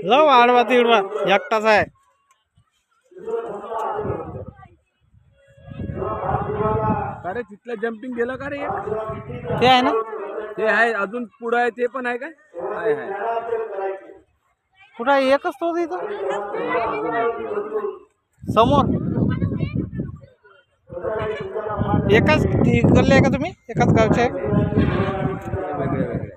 लव आडवा तिडवा एकटाच आहे. अरे तिथलं जम्पिंग गेलं का रे? ते आहे ना, ते आहे. अजून पुढं आहे ते पण आहे का? आहे. कुठं आहे? एकच तो इथं समोर. एकाच गल्ले आहे का तुम्ही? एकाच गावचे आहे? वेगळे वेगळे.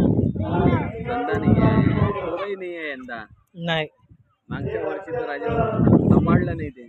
धंदा नाही आहे, नाही आहे यंदा. नाही, मागच्या वर्षी तर राजा सांभाळलं नाही ते.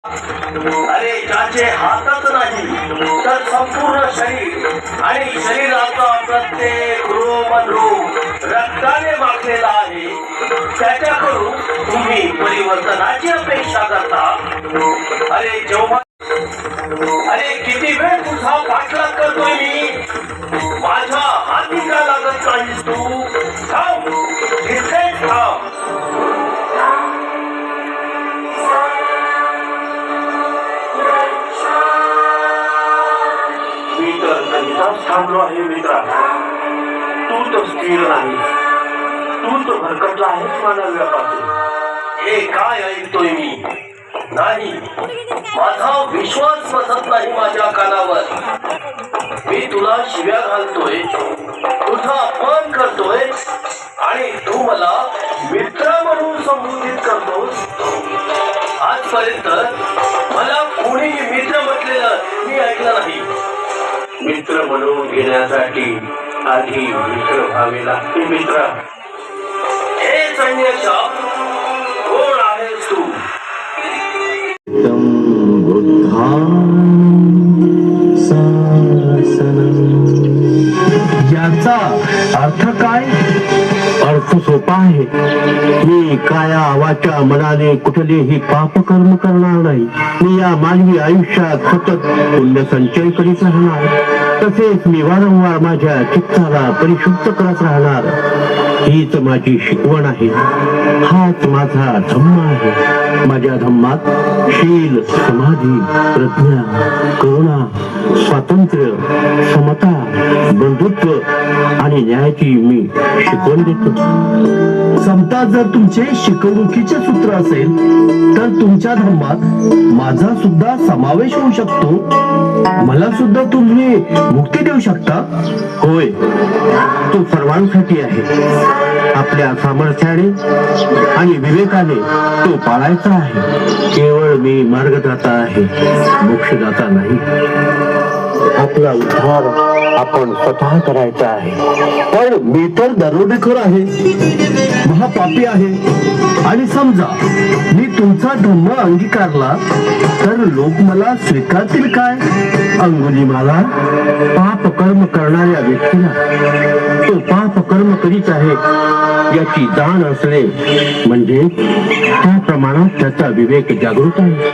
अरे ज्याचे हातच नाही तर संपूर्ण शरीर आणि शरीराचा प्रत्येक रोमरोम रक्ताने माखलेला आहे, त्याच्याकडून तुम्ही परिवर्तनाची अपेक्षा करता. अरे जेव्हा किती वेळ तुझा पाठलाग करतोय मी, माझ्या हाती का लागत नाहीस तू? थांब, इथेच थांब. थांबलो आहे मित्रा, तू तर स्थिर नाही, तू तर भरकटला आहेस माझ्या व्यापासून. हे काय ऐकतोय मी? नाही, माझा विश्वास बसत नाही माझ्या कानावर. मी तुला शिव्या घालतोय, तुझा अपमान करतोय आणि तू मला मित्र म्हणून संबोधित करतोस. आजपर्यंत मला कोणीही मित्र म्हटलेलं मी ऐकलं नाही. मित्र म्हणून घेण्यासाठी आधी मित्र व्हावे लागते. मित्र हे सैन्याच्या कोण आहेस तू? याचा अर्थ काय? अर्थ सोपा आहे. मी काया वाचा मनाने कुठलेही पाप कर्म करणार नाही. मी या मानवी आयुष्यात सतत पुण्य संचय करीत राहणार. तसेच मी वारंवार माझ्या चित्ताला परिशुद्ध करत राहणार. हीच माझी शिकवण आहे. हाच माझा धम्म आहे. माझ्या धम्मात शील, समाधी, प्रज्ञा, करुणा, स्वातंत्र्य, समता, बंधुत्व आणि न्यायाची मी शिकवण देतो. समता जर तुमचे शिकवणुकीचे सूत्र असेल तर तुमच्या धर्मात माझा सुद्धा समावेश होऊ शकतो. मला सुद्धा तुम्ही मुक्ती देऊ शकता. होय, तो सर्वांसाठी आहे. आपल्या सामर्थ्याने आणि विवेकाने तो पाळायचा आहे. केवळ मी मार्गदाता आहे, मोक्षदाता नाही. आपला उद्धार आपण स्वतः करायचा आहे. पण मी तर दरोडेखोर आहे, महापापी आहे. आणि समजा मी तुमचा धम्म अंगीकारला तर लोक मला स्वीकारतील काय? अंगुलीमाला पाप कर्म करणाऱ्या व्यक्तीला तो पाप कर्म करीत आहे याची जाण असणे म्हणजे त्या प्रमाणात त्याचा विवेक जागृत आहे.